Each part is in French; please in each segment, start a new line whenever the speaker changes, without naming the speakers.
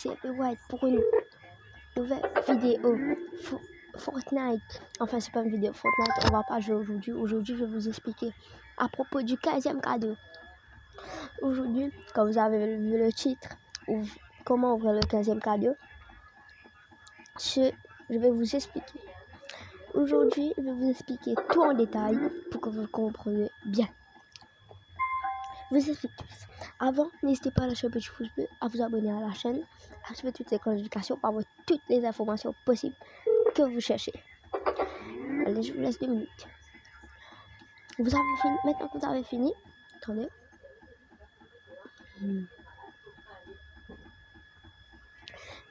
ouais, pour une nouvelle vidéo Fortnite. Enfin, c'est pas une vidéo Fortnite, on va pas jouer aujourd'hui. Aujourd'hui, je vais vous expliquer à propos du 15e cadeau. Aujourd'hui, comme vous avez vu le titre, comment ouvrir le 15e cadeau, je vais vous expliquer. Aujourd'hui, je vais vous expliquer tout en détail pour que vous compreniez bien. Je vous explique tout. Avant, n'hésitez pas à lâcher un petit pouce bleu, à vous abonner à la chaîne, à activer toutes les notifications pour avoir toutes les informations possibles que vous cherchez. Allez, je vous laisse 2 minutes. Vous avez fini. Maintenant que vous avez fini, attendez.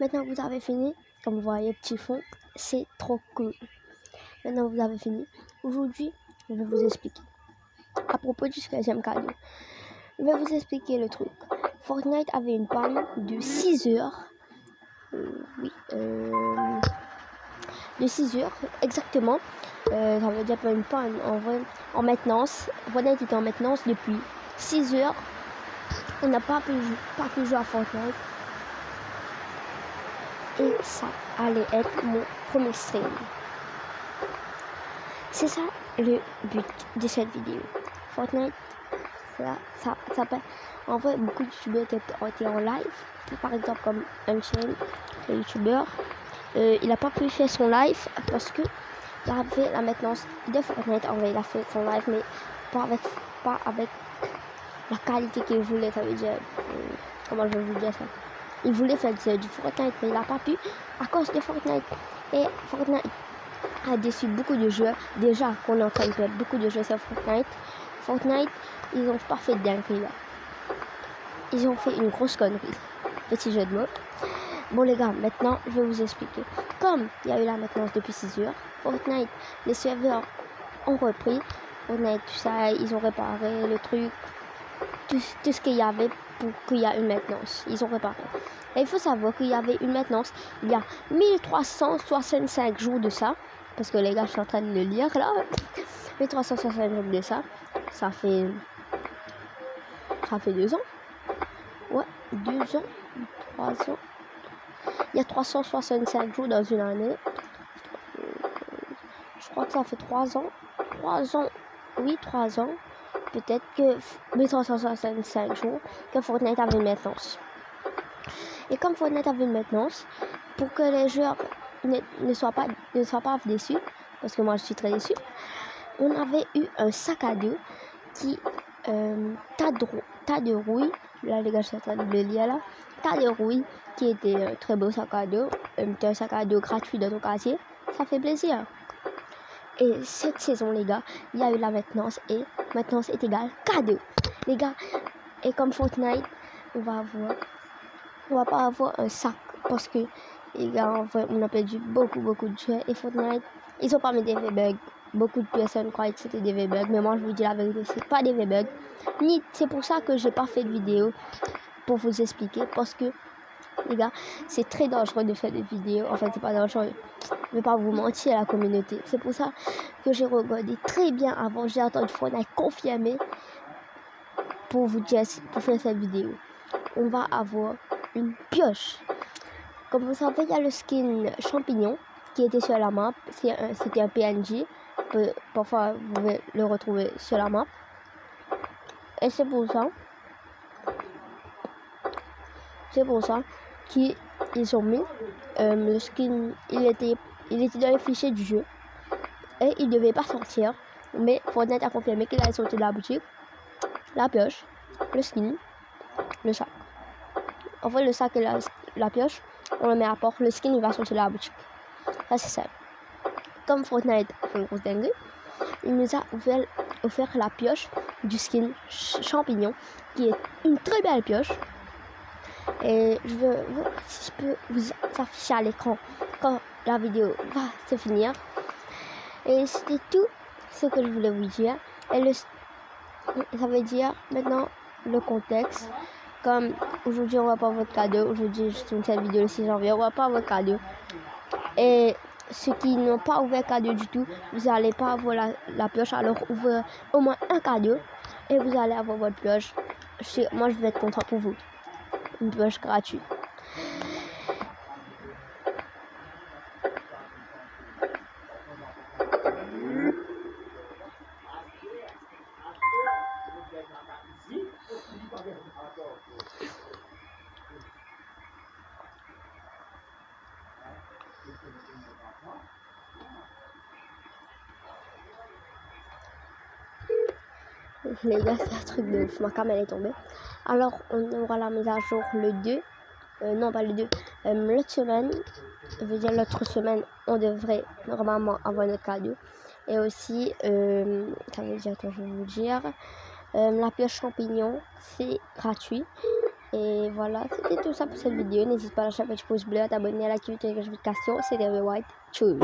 Maintenant que vous avez fini, comme vous voyez, petit fond, c'est trop cool. Maintenant que vous avez fini, aujourd'hui, je vais vous expliquer à propos du 15e cadeau. Je vais vous expliquer le truc. Fortnite avait une panne de 6 heures. De 6 heures exactement. Ça veut dire pas une panne en maintenance. Fortnite était en maintenance depuis 6 heures. On n'a pas pu jouer à Fortnite. Et ça allait être mon premier stream. C'est ça le but de cette vidéo. Fortnite, ça s'appelle. En vrai, beaucoup de youtubeurs étaient en live. Par exemple, comme Unchained, le youtubeur. Il n'a pas pu faire son live parce que il a fait la maintenance de Fortnite. En vrai, il a fait son live, mais pas avec la qualité qu'il voulait. Ça veut dire, comment je vais vous dire ça? Il voulait faire du Fortnite, mais il n'a pas pu à cause de Fortnite. Et Fortnite a déçu beaucoup de joueurs. Déjà qu'on est en train de faire beaucoup de jeux sur Fortnite. Fortnite, ils n'ont pas fait de dinguerie là. Ils ont fait une grosse connerie. Petit jeu de mots. Bon les gars, maintenant je vais vous expliquer. Comme il y a eu la maintenance depuis 6 heures, Fortnite, les serveurs ont repris. Fortnite, tout ça, ils ont réparé le truc. Tout ce qu'il y avait pour qu'il y ait une maintenance. Ils ont réparé. Et il faut savoir qu'il y avait une maintenance il y a 1365 jours de ça. Parce que les gars, je suis en train de le lire là. 1365 jours de ça. Ça fait 2 ans. Ouais, 2 ans. 3 ans. Il y a 365 jours dans une année. Je crois que ça fait 3 ans. 3 ans. Oui, 3 ans. Peut-être que 1365 jours que Fortnite avait une maintenance. Et comme Fortnite avait une maintenance, pour que les joueurs ne soient pas déçus, parce que moi je suis très déçu, on avait eu un sac à dos qui tas de rouille. Là les gars, je suis en train de le lire là. Tas de rouille qui était un très beau sac à dos, un sac à dos gratuit dans ton quartier. Ça fait plaisir. Et cette saison les gars, il y a eu la maintenance et maintenance est égale cadeau. Les gars, et comme Fortnite, on va pas avoir un sac parce que les gars, en vrai, on a perdu beaucoup de jeux. Et Fortnite, ils ont pas mis des V-Bugs. Beaucoup de personnes croyaient que c'était des V-Bugs, mais moi je vous dis la vérité, c'est pas des V-Bugs. C'est pour ça que j'ai pas fait de vidéo pour vous expliquer, parce que les gars, c'est très dangereux de faire des vidéos. En fait, c'est pas dangereux. Je vais pas vous mentir à la communauté. C'est pour ça que j'ai regardé très bien avant. J'ai attendu Fortnite confirmé pour faire cette vidéo. On va avoir une pioche. Comme vous savez, il y a le skin champignon qui était sur la map. C'était un PNG. Parfois, vous pouvez le retrouver sur la map. Et c'est pour ça qu'ils ont mis le skin. Il était dans les fichiers du jeu. Et il devait pas sortir. Mais Fortnite a confirmé qu'il allait sortir de la boutique. La pioche, le skin, le sac. En fait, le sac et la pioche, on le met à port. Le skin, il va sortir de la boutique. Ça, c'est ça. Comme Fortnite a fait une grosse dinguerie, il nous a offert la pioche du skin champignon, qui est une très belle pioche. Et je veux voir si je peux vous afficher à l'écran quand la vidéo va se finir. Et c'était tout ce que je voulais vous dire. Et ça veut dire maintenant le contexte. Comme aujourd'hui on va pas votre cadeau. Aujourd'hui je tourne cette vidéo le 6 janvier. On va pas votre cadeau. Et ceux qui n'ont pas ouvert cadeau du tout, vous n'allez pas avoir la pioche. Alors ouvrez au moins un cadeau et vous allez avoir votre pioche. Moi je vais être content pour vous. Une pioche gratuite. Les gars, c'est un truc de ouf. Ma cam, elle est tombée. Alors, on aura la mise à jour le 2. Non, pas le 2. L'autre semaine, je veux dire l'autre semaine, on devrait normalement avoir notre cadeau. Et aussi, ça veut dire, attends, je vais vous dire, la pioche champignon, c'est gratuit. Et voilà, c'était tout ça pour cette vidéo. N'hésite pas à lâcher un petit pouce bleu, à t'abonner, à l'activité de notification. C'était The White. Tchuss.